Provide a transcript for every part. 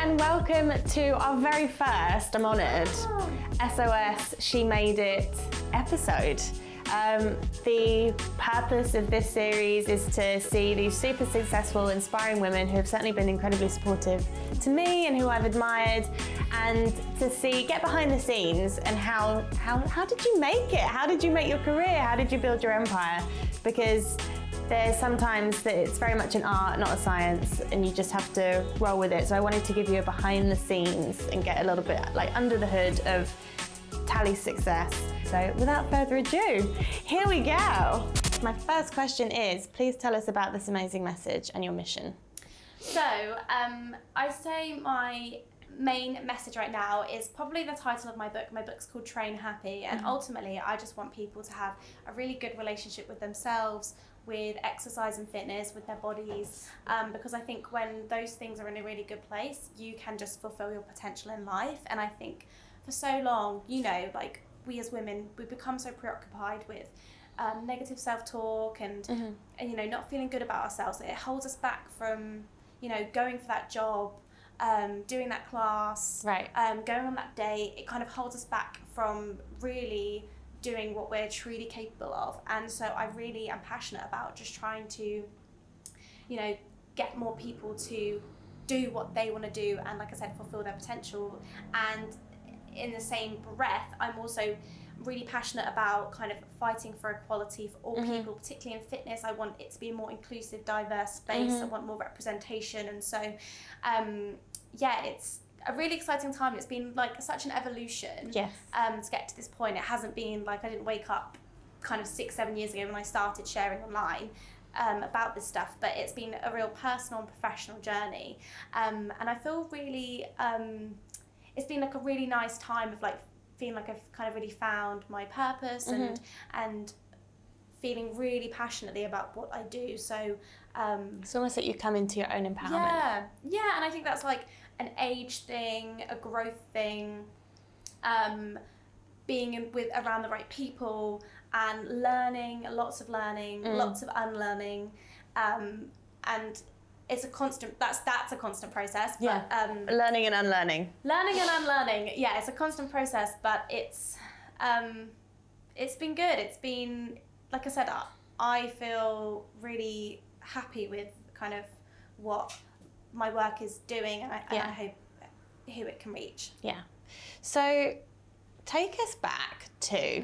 and welcome to our very first, I'm honoured, SOS She Made It episode. The purpose of this series is to see these super successful, inspiring women who have certainly been incredibly supportive to me and who I've admired, and to get behind the scenes and how did you make it? How did you make your career? How did you build your empire? Because there's sometimes that it's very much an art, not a science, and you just have to roll with it. So I wanted to give you a behind the scenes and get a little bit like under the hood of Tally's success. So without further ado, here we go. My first question is, please tell us about this amazing message and your mission. So I say my main message right now is probably the title of my book. My book's called Train Happy, and ultimately I just want people to have a really good relationship with themselves, with exercise and fitness, with their bodies, because I think when those things are in a really good place, you can just fulfill your potential in life. And I think for so long, you know, like we as women, we become so preoccupied with negative self-talk and you know, not feeling good about ourselves, that it holds us back from, you know, going for that job, doing that class, right. Going on that date. It kind of holds us back from really doing what we're truly capable of. And so I really am passionate about just trying to, you know, get more people to do what they want to do and, like I said, fulfill their potential. And in the same breath, I'm also really passionate about kind of fighting for equality for all people, particularly in fitness. I want it to be a more inclusive, diverse space. I want more representation. And so, yeah, it's a really exciting time. It's been like such an evolution to get to this point. It hasn't been like I didn't wake up kind of 6-7 years ago when I started sharing online about this stuff, but it's been a real personal and professional journey. And I feel really, it's been like a really nice time of like feeling like I've kind of really found my purpose and feeling really passionately about what I do. So it's almost like you come into your own empowerment. Yeah, and I think that's like an age thing, a growth thing, being with around the right people and learning, lots of unlearning, and it's a constant. That's a constant process. But, learning and unlearning. Learning and unlearning. Yeah, it's a constant process, but it's been good. It's been, like I said, I feel really happy with kind of what my work is doing, and I hope who it can reach. Yeah. So take us back to,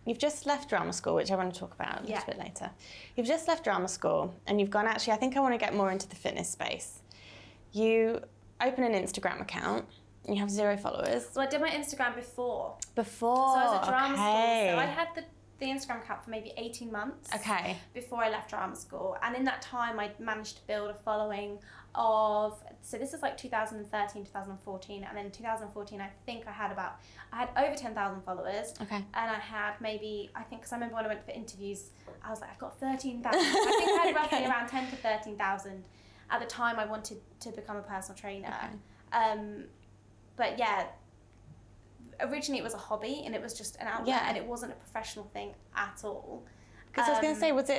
you've just left drama school, which I want to talk about a little bit later. You've just left drama school and you've gone, actually, I think I want to get more into the fitness space. You open an Instagram account and you have 0 followers. So I did my Instagram before. So I was at drama school, so I had the Instagram account for maybe 18 months before I left drama school. And in that time, I managed to build a following of, so this is like 2013, 2014. And then 2014, I think I had over 10,000 followers. Okay. And I had maybe, I think, because I remember when I went for interviews, I was like, I've got 13,000. I think I had roughly around 10 to 13,000. At the time, I wanted to become a personal trainer. But yeah, originally it was a hobby and it was just an outlet and it wasn't a professional thing at all. Because I was going to say, was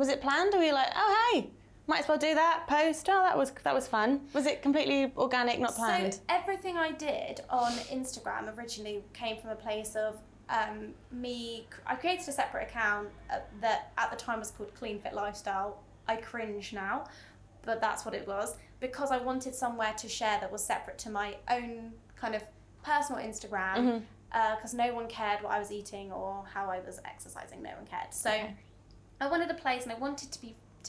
it planned, or were you like, oh hey, might as well do that, post, oh that was fun? Was it completely organic, not planned? So everything I did on Instagram originally came from a place of I created a separate account that at the time was called Clean Fit Lifestyle. I cringe now, but that's what it was, because I wanted somewhere to share that was separate to my own kind of personal Instagram, because no one cared what I was eating or how I was exercising. No one cared. So I wanted a place, and I wanted to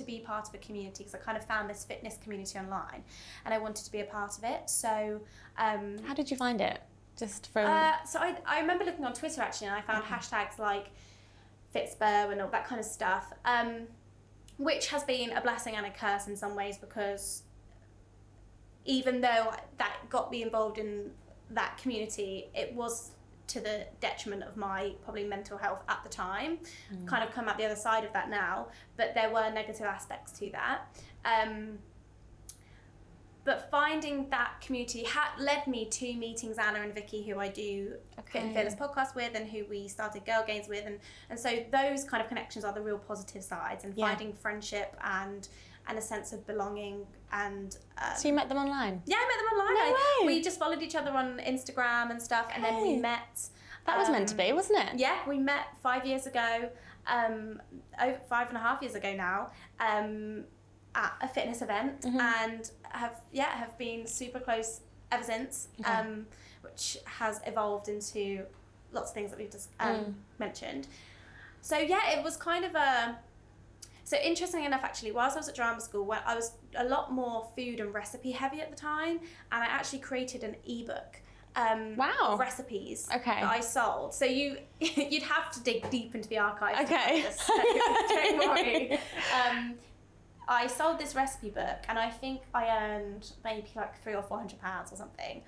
be part of a community, because I kind of found this fitness community online and I wanted to be a part of it. So how did you find it? Just from so I remember looking on Twitter actually, and I found hashtags like Fitspo and all that kind of stuff, which has been a blessing and a curse in some ways, because even though that got me involved in that community, it was to the detriment of my probably mental health at the time. Kind of come out the other side of that now, but there were negative aspects to that. But finding that community led me to meeting Xana and Vicky, who I do Fit and Fearless podcast with, and who we started Girl Gains with, and so those kind of connections are the real positive sides, and finding friendship and and a sense of belonging. And so you met them online? Yeah, I met them online. No way. We just followed each other on Instagram and stuff, and then we met. That was meant to be, wasn't it? Yeah, we met 5 years ago, over 5.5 years ago now, at a fitness event, and have been super close ever since, which has evolved into lots of things that we've just mentioned. So yeah, it was kind of so interesting enough, actually, whilst I was at drama school, when I was a lot more food and recipe heavy at the time, and I actually created an ebook of recipes that I sold. So you'd have to dig deep into the archives. Okay. This, so don't worry. I sold this recipe book, and I think I earned maybe like £300 or £400 or something,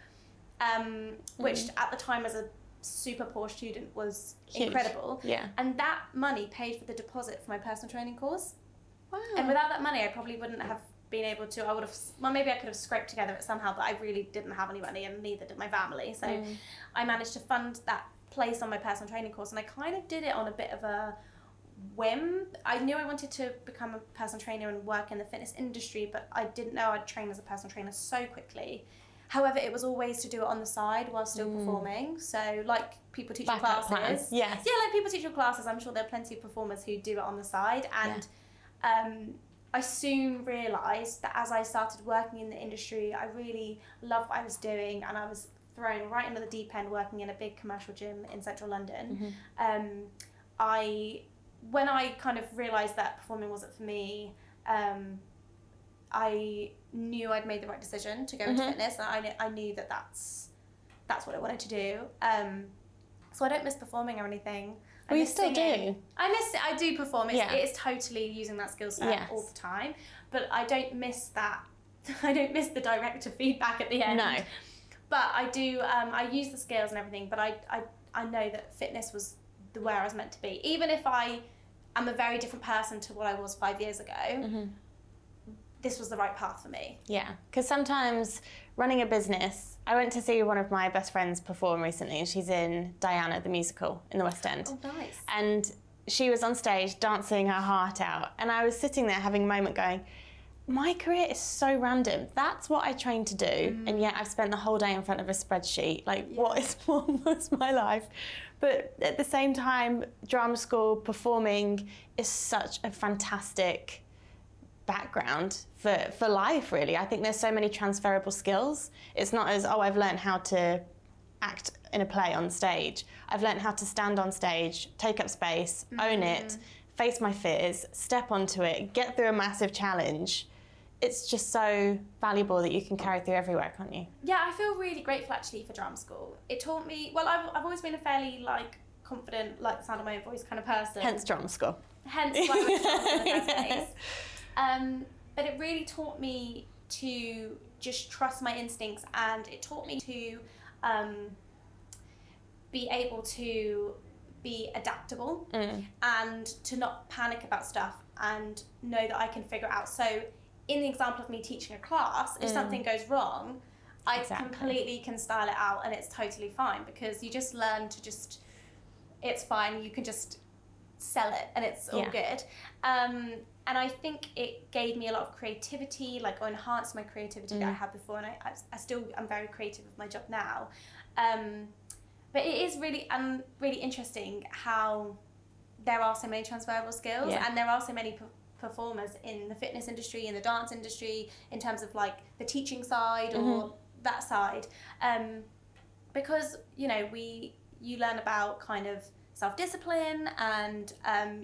which at the time as a super poor student was huge. Incredible. Yeah. And that money paid for the deposit for my personal training course. Wow. And without that money, I probably wouldn't have been able to. I would have. Well, maybe I could have scraped together it somehow, but I really didn't have any money, and neither did my family. So I managed to fund that place on my personal training course, and I kind of did it on a bit of a whim. I knew I wanted to become a personal trainer and work in the fitness industry, but I didn't know I'd train as a personal trainer so quickly. However, it was always to do it on the side while still performing. So, like people teach your classes. Plans. Yes. Yeah, like people teach your classes. I'm sure there are plenty of performers who do it on the side. And I soon realised that as I started working in the industry, I really loved what I was doing, and I was thrown right into the deep end working in a big commercial gym in central London. When I kind of realised that performing wasn't for me, I knew I'd made the right decision to go into fitness, and I knew that that's what I wanted to do. So I don't miss performing or anything. Well, you still do. I do perform. It is totally using that skill set all the time, but I don't miss that. I don't miss the director feedback at the end. No. But I do. I use the skills and everything, but I know that fitness was where I was meant to be. Even if I am a very different person to what I was 5 years ago, this was the right path for me. Yeah, because sometimes running a business, I went to see one of my best friends perform recently. She's in Diana, the musical, in the West End. Oh, nice. And she was on stage dancing her heart out. And I was sitting there having a moment going, my career is so random. That's what I trained to do. And yet I've spent the whole day in front of a spreadsheet. Like, what was my life? But at the same time, drama school, performing is such a fantastic background for life, really. I think there's so many transferable skills. It's not as, I've learned how to act in a play on stage. I've learned how to stand on stage, take up space, own it, face my fears, step onto it, get through a massive challenge. It's just so valuable that you can carry through everywhere, can't you? Yeah, I feel really grateful actually for drama school. It taught me, well, I've always been a fairly confident, like the sound of my own voice kind of person. Hence drama school. Hence why I went to drama school in the first place. But it really taught me to just trust my instincts, and it taught me to be able to be adaptable and to not panic about stuff and know that I can figure it out. So in the example of me teaching a class, if something goes wrong, I completely can style it out and it's totally fine, because you just learn to it's fine, you can just sell it and it's all good. And I think it gave me a lot of creativity, or enhanced my creativity that I had before, and I still am very creative with my job now. But it is really interesting how there are so many transferable skills, and there are so many performers in the fitness industry, in the dance industry, in terms of the teaching side or that side, because you learn about kind of self-discipline, and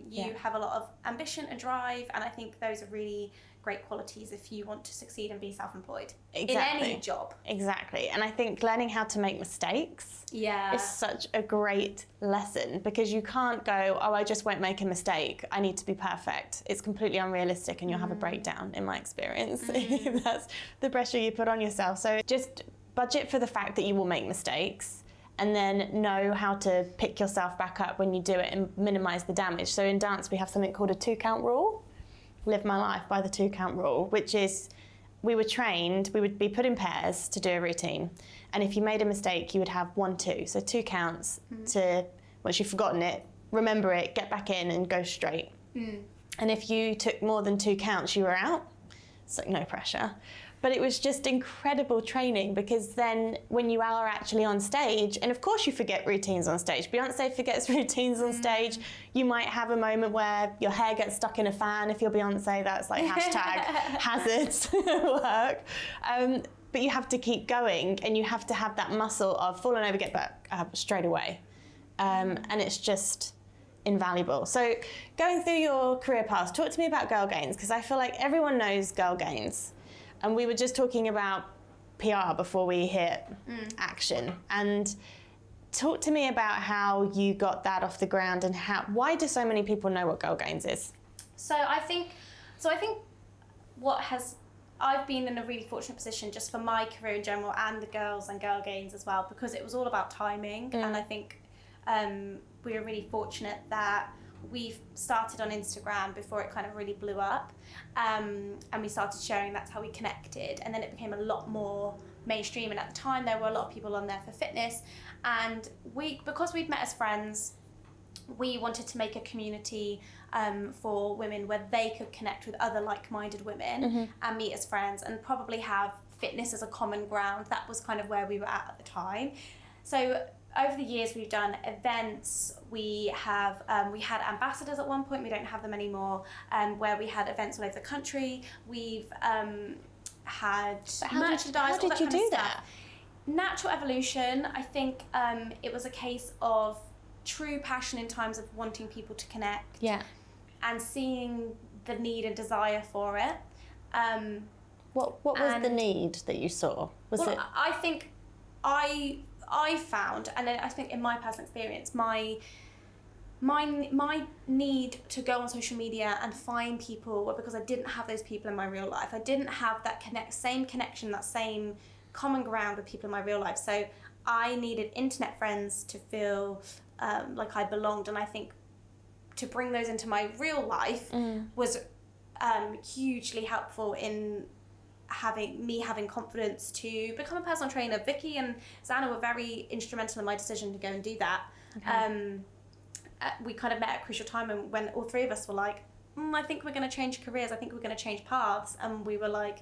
you have a lot of ambition and drive, and I think those are really great qualities if you want to succeed and be self-employed in any job. Exactly. And I think learning how to make mistakes is such a great lesson, because you can't go, I just won't make a mistake, I need to be perfect. It's completely unrealistic, and you'll have a breakdown, in my experience, if that's the pressure you put on yourself. So just budget for the fact that you will make mistakes, and then know how to pick yourself back up when you do it and minimise the damage. So in dance, we have something called a 2-count rule. Live my life by the 2-count rule, which is, we were trained, we would be put in pairs to do a routine. And if you made a mistake, you would have 1, 2. So 2 counts to, once you've forgotten it, remember it, get back in and go straight. And if you took more than 2 counts, you were out. so no pressure. But it was just incredible training, because then when you are actually on stage, and of course you forget routines on stage. Beyonce forgets routines on stage. You might have a moment where your hair gets stuck in a fan. If you're Beyonce, that's like hashtag hazards work. But you have to keep going, and you have to have that muscle of falling over, get back straight away. And it's just invaluable. So going through your career path, talk to me about Girl Gains, because I feel like everyone knows Girl Gains. And we were just talking about PR before we hit action. And talk to me about how you got that off the ground, and why do so many people know what Girl Gains is? So I think I've been in a really fortunate position just for my career in general, and the girls and Girl Gains as well, because it was all about timing. And I think we were really fortunate that we've started on Instagram before it kind of really blew up, and we started sharing. That's how we connected, and then it became a lot more mainstream. And at the time there were a lot of people on there for fitness, and because we'd met as friends, we wanted to make a community for women where they could connect with other like-minded women and meet as friends, and probably have fitness as a common ground. That was kind of where we were at the time. So over the years, we've done events. We had ambassadors at one point. We don't have them anymore. Where we had events all over the country. We've had merchandise. How did you do that? Natural evolution. I think it was a case of true passion in times of wanting people to connect. Yeah. And seeing the need and desire for it. What was the need that you saw? I think I found, and I think in my personal experience, my need to go on social media and find people were because I didn't have those people in my real life. I didn't have that same connection, that same common ground with people in my real life. So I needed internet friends to feel like I belonged, and I think to bring those into my real life was hugely helpful in having confidence to become a personal trainer. Vicky and Zana were very instrumental in my decision to go and do that. Okay. We kind of met at a crucial time, and when all three of us were like, I think we're going to change careers, I think we're going to change paths, and we were like,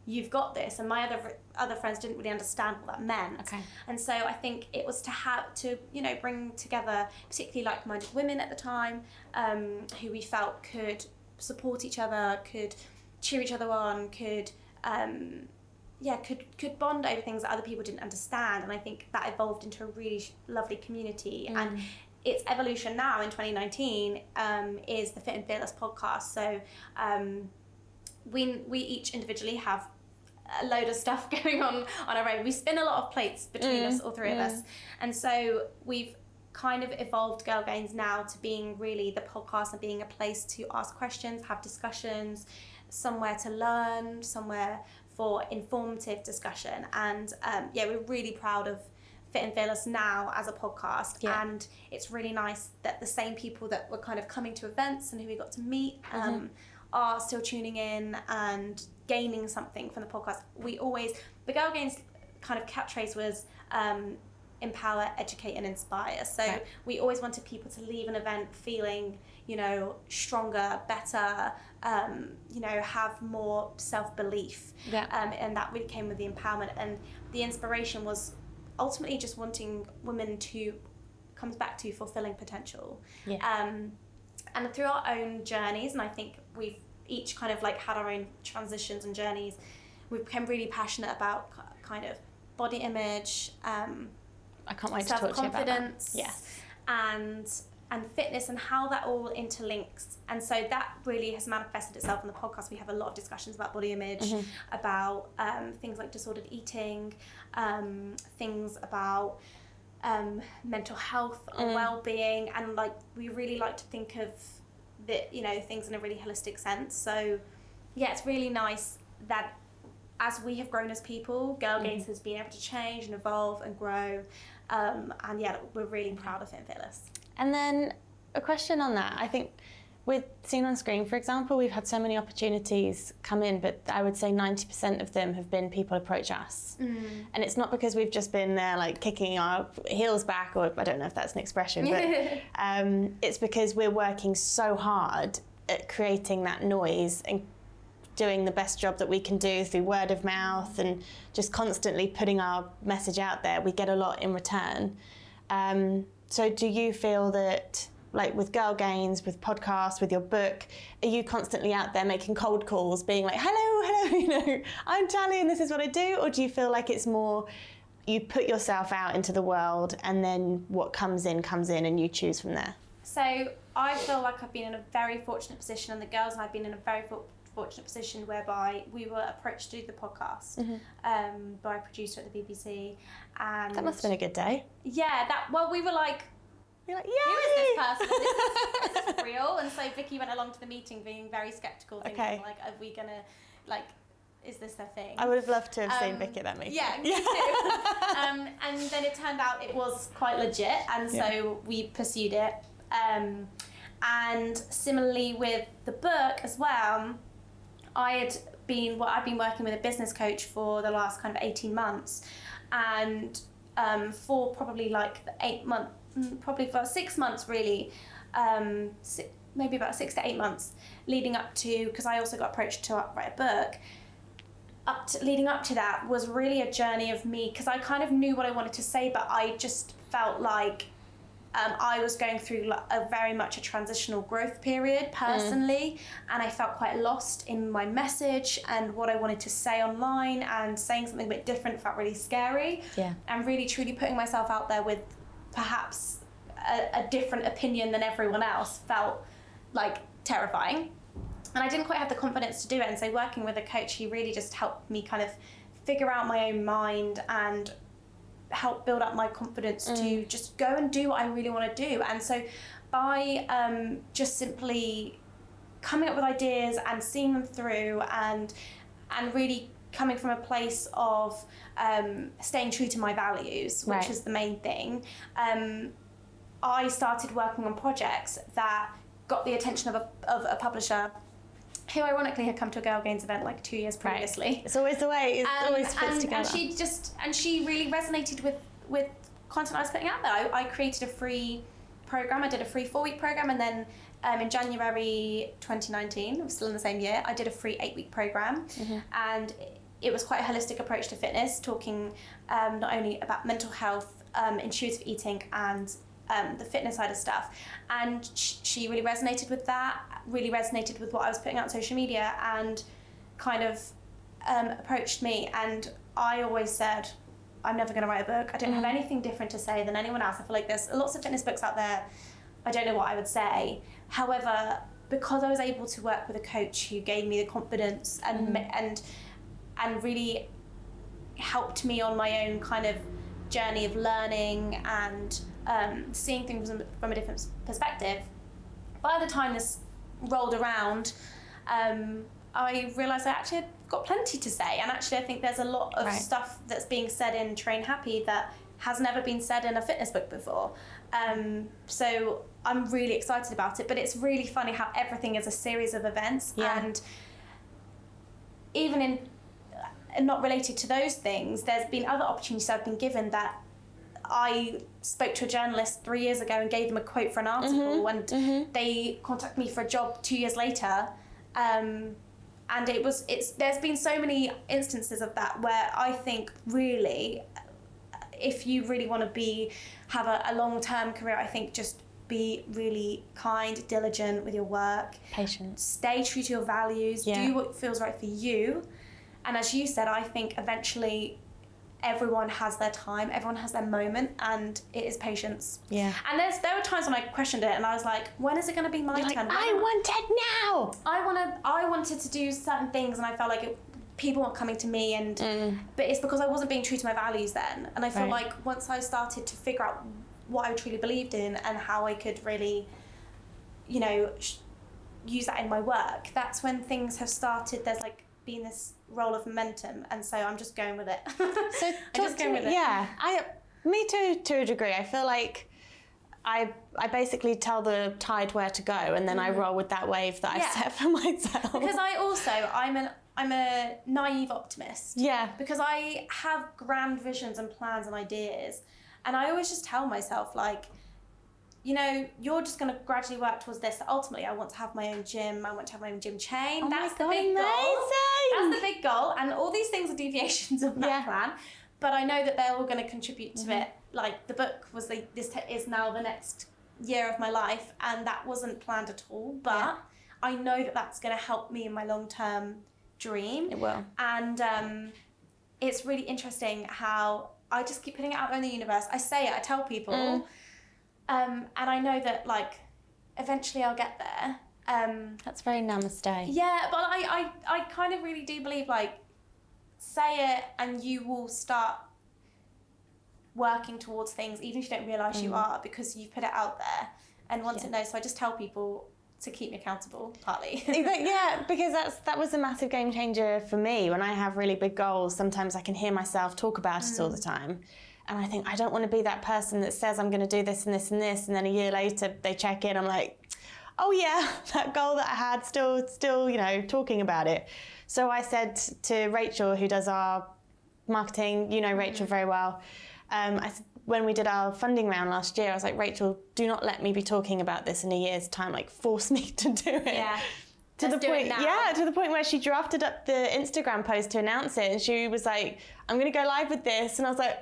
you've got this. And my other friends didn't really understand what that meant. Okay. And so I think it was to bring together particularly like-minded women at the time, who we felt could support each other, could cheer each other on, could bond over things that other people didn't understand. And I think that evolved into a really lovely community. And its evolution now in 2019 is the Fit and Fearless podcast. So we each individually have a load of stuff going on our own. We spin a lot of plates between us, all three of us. And so we've kind of evolved Girl Gains now to being really the podcast and being a place to ask questions, have discussions, somewhere to learn, somewhere for informative discussion. And we're really proud of Fit and Fearless now as a podcast. Yeah. And it's really nice that the same people that were kind of coming to events and who we got to meet are still tuning in and gaining something from the podcast. The Girl Gains kind of catchphrase was empower, educate and inspire. So we always wanted people to leave an event feeling, stronger, better, have more self-belief. Yeah. And that really came with the empowerment. And the inspiration was ultimately just wanting women comes back to fulfilling potential. Yeah. And through our own journeys, and I think we've each kind of like had our own transitions and journeys, we became really passionate about kind of body image, I can't wait to talk to you about that. Self-confidence, yes, and fitness, and how that all interlinks. And so that really has manifested itself in the podcast. We have a lot of discussions about body image, about things like disordered eating, things about mental health and well-being, and like we really like to think of things in a really holistic sense. So yeah, it's really nice that as we have grown as people, Girl Gains has been able to change and evolve and grow, and yeah, we're really proud of Fit and Fearless. And then a question on that. I think with Seen on Screen, for example, we've had so many opportunities come in, but I would say 90% of them have been people approach us. And it's not because we've just been there like kicking our heels back, or I don't know if that's an expression, but it's because we're working so hard at creating that noise and doing the best job that we can do through word of mouth and just constantly putting our message out there, we get a lot in return. So do you feel that, like with Girl Gains, with podcasts, with your book, are you constantly out there making cold calls, being like, hello, you know, I'm Tally and this is what I do? Or do you feel like it's more, you put yourself out into the world and then what comes in and you choose from there? So I feel like I've been in a very fortunate position, and the girls and I've been in a very fortunate position whereby we were approached to do the podcast by a producer at the BBC. And that must have been a good day. Yeah, we were like, you're like, yay! Who is this person? Is this real? And so Vicky went along to the meeting being very sceptical, thinking like, are we gonna, like, is this a thing? I would have loved to have seen Vicky at that meeting. Yeah, me too. And then it turned out it was quite legit, and so we pursued it. And similarly with the book as well, I've been working with a business coach for the last kind of 18 months, and for probably like 8 months, probably for 6 months really, maybe about 6 to 8 months leading up to, because I also got approached to write a book, leading up to that was really a journey of me, because I kind of knew what I wanted to say, but I just felt like I was going through a very much a transitional growth period personally, and I felt quite lost in my message and what I wanted to say online, and saying something a bit different felt really scary. And really truly putting myself out there with perhaps a different opinion than everyone else felt like terrifying. And I didn't quite have the confidence to do it, and so working with a coach, he really just helped me kind of figure out my own mind and help build up my confidence to just go and do what I really want to do. And so by just simply coming up with ideas and seeing them through, and really coming from a place of staying true to my values, which is the main thing, I started working on projects that got the attention of a publisher who ironically had come to a Girl Gains event like 2 years previously. It's always the way, it always fits together. And she really resonated with content I was putting out there. I created a free program. I did a free 4-week program, and then in January 2019, it was still in the same year, I did a free 8-week program. And it was quite a holistic approach to fitness, talking not only about mental health, intuitive eating, and the fitness side of stuff. And she really resonated with that, really resonated with what I was putting out on social media, and kind of approached me. And I always said, I'm never going to write a book. I don't have anything different to say than anyone else. I feel like there's lots of fitness books out there. I don't know what I would say. However, because I was able to work with a coach who gave me the confidence and really helped me on my own kind of journey of learning and seeing things from a different perspective, by the time this rolled around, I realised I actually had got plenty to say. And actually I think there's a lot of stuff that's being said in Train Happy that has never been said in a fitness book before. So I'm really excited about it. But it's really funny how everything is a series of events. And even in not related to those things, there's been other opportunities I've been given that I spoke to a journalist 3 years ago and gave them a quote for an article, and they contacted me for a job 2 years later. And there's been so many instances of that where I think really, if you really want to have a long-term career, I think just be really kind, diligent with your work. Patient. Stay true to your values. Do what feels right for you. And as you said, I think eventually everyone has their time, everyone has their moment, and it is patience. And there were times when I questioned it, and I was like, when is it going to be my turn? I want it now. I wanted to do certain things, and I felt like people weren't coming to me, and but it's because I wasn't being true to my values then. And I felt like once I started to figure out what I truly believed in and how I could really, use that in my work, that's when things have started. There's been this role of momentum, and so I'm just going with it. So me too, to a degree. I feel like I basically tell the tide where to go, and then I roll with that wave that I've set for myself. Because I'm a naive optimist. Because I have grand visions and plans and ideas, and I always just tell myself, like, you're just going to gradually work towards this. Ultimately, I want to have my own gym. I want to have my own gym chain. Oh That's my the God, big goal. amazing. That's the big goal. And all these things are deviations of that plan. But I know that they're all going to contribute to it. Like the book was this is now the next year of my life, and that wasn't planned at all. But I know that that's going to help me in my long-term dream. It will. And it's really interesting how I just keep putting it out there in the universe. I say it, I tell people. And I know that, like, eventually I'll get there. That's very namaste. Yeah, but I kind of really do believe, like, say it and you will start working towards things, even if you don't realise you are, because you've put it out there. And once it knows, so I just tell people to keep me accountable, partly. Yeah, because that was a massive game changer for me. When I have really big goals, sometimes I can hear myself talk about it all the time. And I think, I don't want to be that person that says I'm going to do this and this and this, and then a year later they check in, I'm like, oh yeah, that goal that I had, still, talking about it. So I said to Rachel, who does our marketing, Rachel very well, I said, when we did our funding round last year, I was like, Rachel, do not let me be talking about this in a year's time, like force me to do it. Yeah. To the point where she drafted up the Instagram post to announce it, and she was like, I'm going to go live with this. And I was like,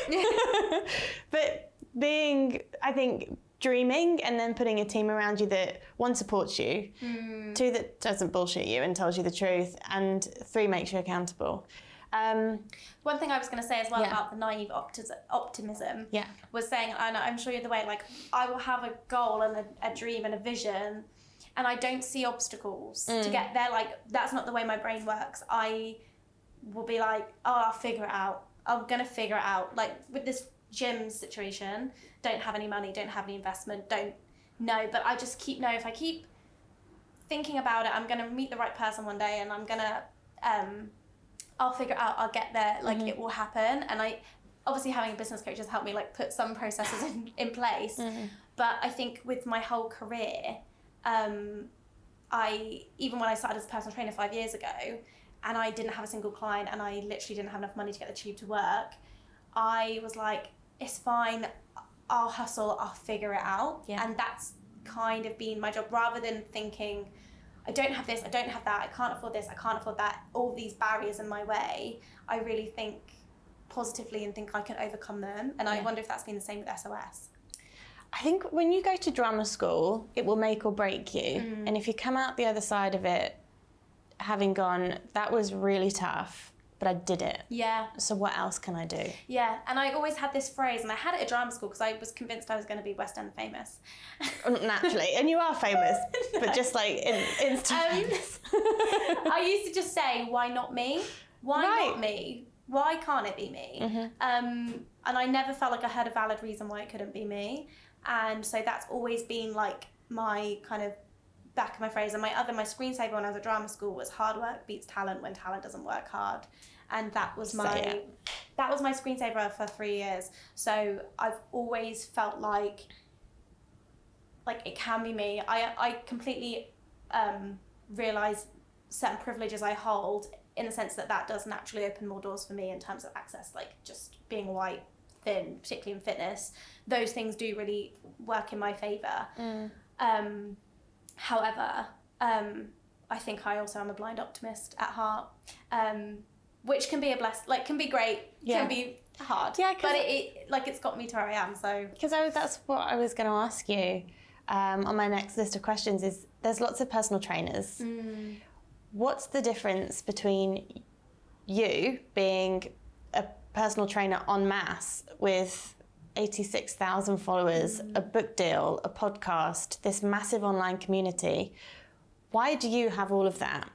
okay. But I think, dreaming and then putting a team around you that, one, supports you, two, that doesn't bullshit you and tells you the truth, and three, makes you accountable. One thing I was going to say as well about the naive optimism was saying, and I'm sure you're the way, like, I will have a goal and a dream and a vision, and I don't see obstacles to get there. Like, that's not the way my brain works. I will be like, oh, I'll figure it out. I'm going to figure it out. Like, with this gym situation, don't have any money, don't have any investment, don't know. But I just if I keep thinking about it, I'm going to meet the right person one day, and I'm going to, I'll figure it out, I'll get there, like, it will happen. And obviously having a business coach has helped me, like, put some processes in place. But I think with my whole career, even when I started as a personal trainer 5 years ago, and I didn't have a single client, and I literally didn't have enough money to get the tube to work, I was like, it's fine, I'll hustle, I'll figure it out. And that's kind of been my job, rather than thinking, I don't have this, I don't have that, I can't afford this, I can't afford that, all these barriers in my way. I really think positively and think I can overcome them. And I wonder if that's been the same with SOS. I think when you go to drama school, it will make or break you. And if you come out the other side of it having gone, that was really tough, but I did it. Yeah. So what else can I do? Yeah, and I always had this phrase, and I had it at drama school because I was convinced I was going to be West End famous. Naturally, and you are famous, but just like instant famous. I used to just say, why not me? Why not me? Why can't it be me? And I never felt like I had a valid reason why it couldn't be me. And so that's always been like my kind of back of my phrase. And my screensaver when I was at drama school was hard work beats talent when talent doesn't work hard. And that was my screensaver for 3 years. So I've always felt like it can be me. I completely realise certain privileges I hold, in the sense that does naturally open more doors for me in terms of access, like just being white, thin, particularly in fitness. Those things do really work in my favour. However, I think I also am a blind optimist at heart, which can be a can be great, can be hard. Yeah, but it's got me to where I am. So because that's what I was going to ask you on my next list of questions is, there's lots of personal trainers. What's the difference between you being a personal trainer en masse with 86,000 followers, a book deal, a podcast, this massive online community? Why do you have all of that?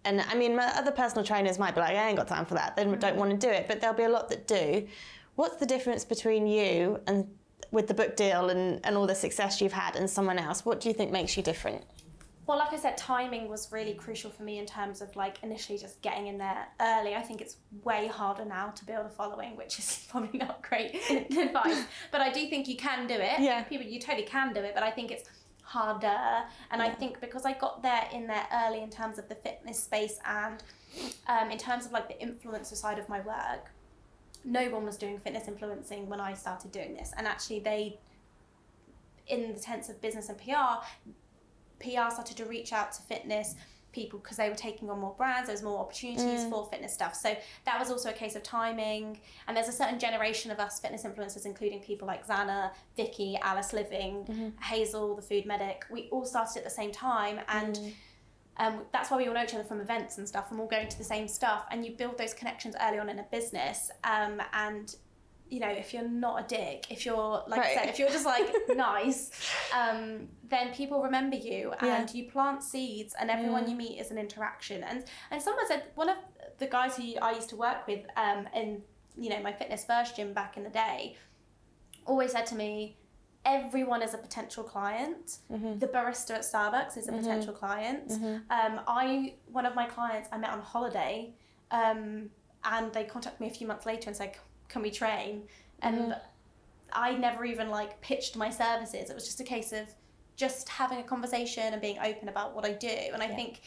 And I mean, my other personal trainers might be like, I ain't got time for that. They don't want to do it, but there'll be a lot that do. What's the difference between you and with the book deal and all the success you've had and someone else? What do you think makes you different? Well, like I said, timing was really crucial for me in terms of initially just getting in there early. I think it's way harder now to build a following, which is probably not great advice. But I do think you can do it. Yeah. You totally can do it, but I think it's harder. And I think because I got in there early in terms of the fitness space and in terms of the influencer side of my work, no one was doing fitness influencing when I started doing this. And actually in the sense of business and PR started to reach out to fitness people because they were taking on more brands. There was more opportunities for fitness stuff. So that was also a case of timing. And there's a certain generation of us fitness influencers, including people like Xana, Vicky, Alice Living, Hazel, the food medic. We all started at the same time, and that's why we all know each other from events and stuff, and we're all going to the same stuff. And you build those connections early on in a business. And you know, if you're not a dick, if you're, like I said, if you're just like nice, then people remember you, and you plant seeds, and everyone you meet is an interaction. And someone said, one of the guys who I used to work with in, you know, my fitness first gym back in the day, always said to me, everyone is a potential client. The barista at Starbucks is a potential client. One of my clients I met on holiday, and they contacted me a few months later and said, can we train? And I never even like pitched my services. It was just a case of just having a conversation and being open about what I do. And I think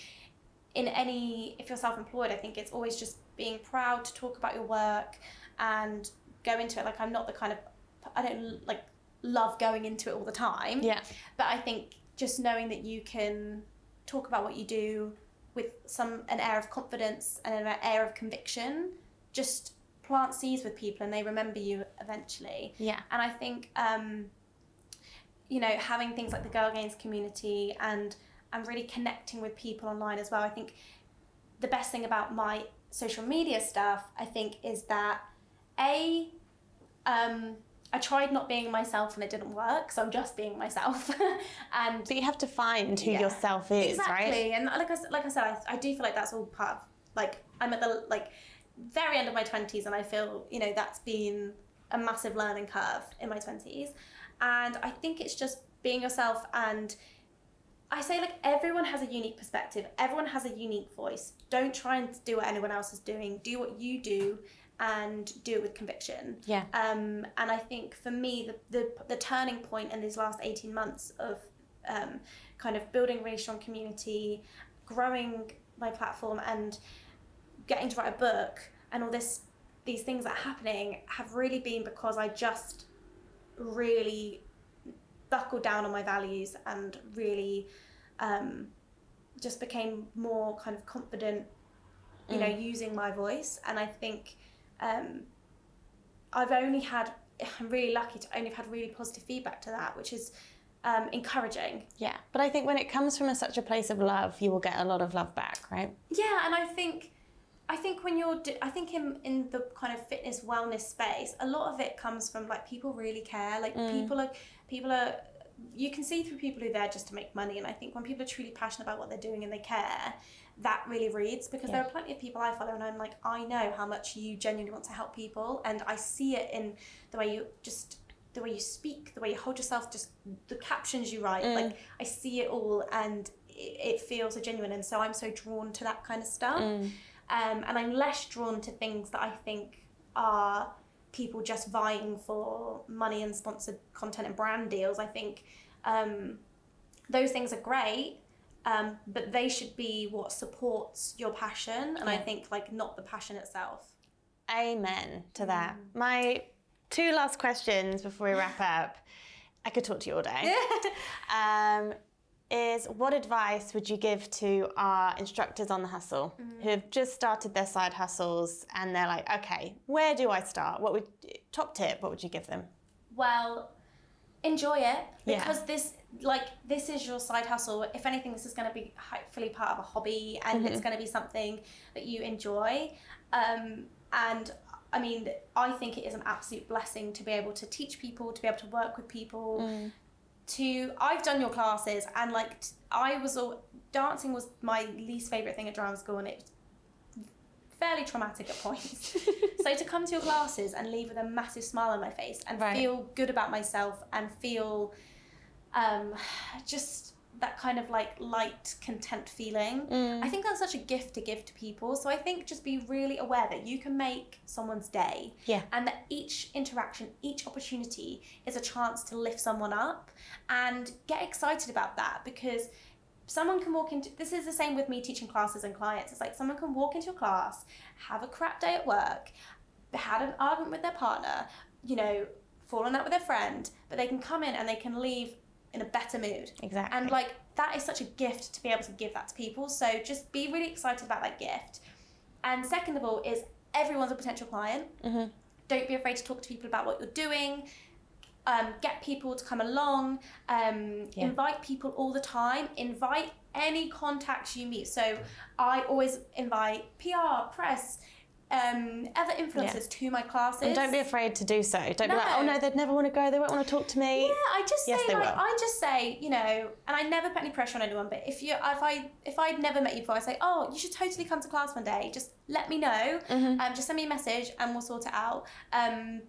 if you're self-employed, I think it's always just being proud to talk about your work and go into it. Like, I'm not the kind of, I don't like love going into it all the time. Yeah. But I think just knowing that you can talk about what you do with an air of confidence and an air of conviction, just plant seeds with people and they remember you eventually. Yeah. And I think, you know, having things like the Girl Gains community and really connecting with people online as well. I think the best thing about my social media stuff, I think, is that I tried not being myself and it didn't work, so I'm just being myself. And so you have to find who yourself is, right? Exactly. And like I said, I do feel like that's all part of, like, I'm at the very end of my 20s, and I feel, you know, that's been a massive learning curve in my 20s. And I think it's just being yourself. And I say, like, everyone has a unique perspective, everyone has a unique voice. Don't try and do what anyone else is doing. Do what you do and do it with conviction. Yeah. And I think for me, the turning point in these last 18 months of kind of building a really strong community, growing my platform, and getting to write a book, and all these things that are happening have really been because I just really buckled down on my values and really just became more kind of confident, you know, using my voice. And I think I'm really lucky to only have had really positive feedback to that, which is encouraging. Yeah, but I think when it comes from such a place of love, you will get a lot of love back, right? Yeah, and I think when I think in the kind of fitness wellness space, a lot of it comes from, like, people really care. Like, people are, you can see through people who are there just to make money. And I think when people are truly passionate about what they're doing and they care, that really reads, because there are plenty of people I follow and I'm like, I know how much you genuinely want to help people, and I see it in the way you speak, the way you hold yourself, just the captions you write. Like, I see it all, and it feels so genuine, and so I'm so drawn to that kind of stuff. And I'm less drawn to things that I think are people just vying for money and sponsored content and brand deals. I think those things are great, but they should be what supports your passion, and I think, like, not the passion itself. Amen to that. My 2 last questions before we wrap up. I could talk to you all day. Is what advice would you give to our instructors on the hustle who have just started their side hustles and they're like, okay, where do I start? Top tip, what would you give them? Well, enjoy it, because this is your side hustle. If anything, this is going to be hopefully part of a hobby, and it's going to be something that you enjoy. And I mean, I think it is an absolute blessing to be able to teach people, to be able to work with people. I've done your classes, and like dancing was my least favourite thing at drama school, and it was fairly traumatic at points. So to come to your classes and leave with a massive smile on my face and feel good about myself and feel just that kind of like light, content feeling, I think that's such a gift to give to people. So I think just be really aware that you can make someone's day, and that each interaction, each opportunity is a chance to lift someone up, and get excited about that, because someone can walk into, this is the same with me teaching classes and clients, it's like someone can walk into a class, have a crap day at work, had an argument with their partner, you know, fallen out with their friend, but they can come in and they can leave in a better mood. Exactly. And like that is such a gift to be able to give that to people. So just be really excited about that gift. And second of all is everyone's a potential client. Don't be afraid to talk to people about what you're doing. Get people to come along. Invite people all the time. Invite any contacts you meet. So I always invite PR, press, other influencers to my classes. And don't be afraid to do so. Don't be like, oh no, they'd never want to go, they won't want to talk to me. Yeah, I just yes, say they like, will. I just say, you know, and I never put any pressure on anyone, but if I'd never met you before, I say, oh, you should totally come to class one day. Just let me know. Just send me a message and we'll sort it out.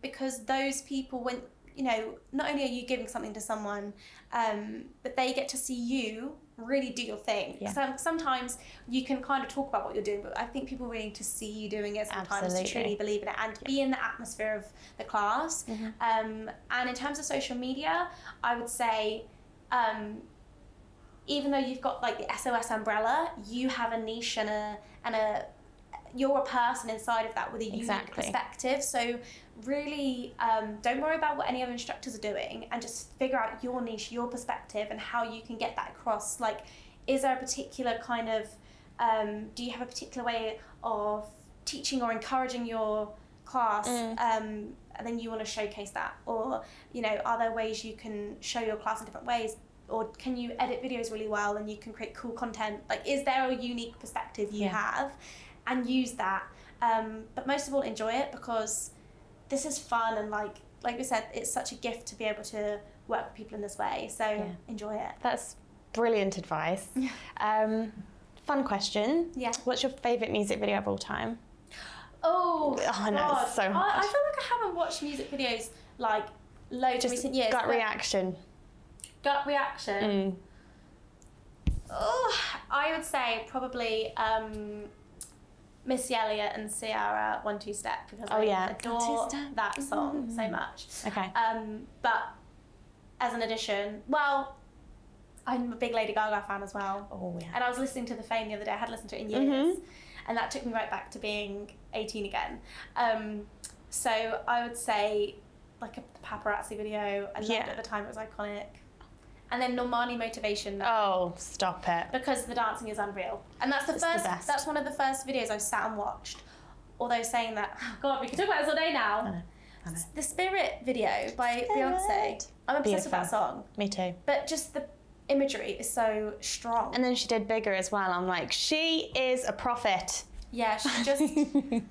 Because those people, when, you know, not only are you giving something to someone, but they get to see you really do your thing. Yeah. Sometimes you can kind of talk about what you're doing, but I think people really need to see you doing it sometimes Absolutely. to truly believe in it and be in the atmosphere of the class. And in terms of social media, I would say, even though you've got like the SOS umbrella, you have a niche and a you're a person inside of that with a unique perspective. So really, don't worry about what any other instructors are doing and just figure out your niche, your perspective, and how you can get that across. Like, is there a particular kind of, do you have a particular way of teaching or encouraging your class, and then you want to showcase that? Or, you know, are there ways you can show your class in different ways? Or can you edit videos really well and you can create cool content? Like, is there a unique perspective you have? And use that. But most of all, enjoy it, because this is fun, and like we said, it's such a gift to be able to work with people in this way. So enjoy it. That's brilliant advice. Fun question. Yeah. What's your favourite music video of all time? Oh I know, God. it's so hard. I feel like I haven't watched music videos like loads in recent years. Gut reaction. Gut reaction. Oh, I would say probably Missy Elliott and Ciara, 1 2 Step, because I adore that song so much. Okay. But as an addition, well, I'm a big Lady Gaga fan as well. Oh yeah. And I was listening to The Fame the other day. I hadn't listened to it in years, and that took me right back to being 18 again. So I would say like the paparazzi video. I loved it at the time. It was iconic. And then Normani Motivation. Oh, stop it. Because the dancing is unreal. And that's the that's one of the first videos I sat and watched. Although saying that, oh God, we could talk about this all day now. I know. The Spirit video by Beyonce. I'm obsessed with that song. Me too. But just the imagery is so strong. And then she did Bigger as well. I'm like, she is a prophet. Yeah, she just, I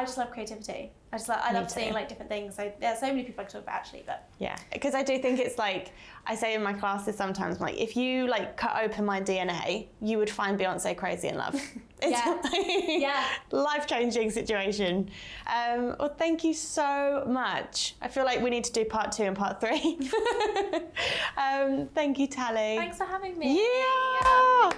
just love creativity. I love seeing like different things. So there's so many people I could talk about actually, but yeah, because I do think it's like I say in my classes sometimes, like if you like cut open my DNA, you would find Beyonce crazy in love. It's life-changing situation. Well, thank you so much. I feel like we need to do part 2 and part 3. Thank you, Tally. Thanks for having me. Yeah.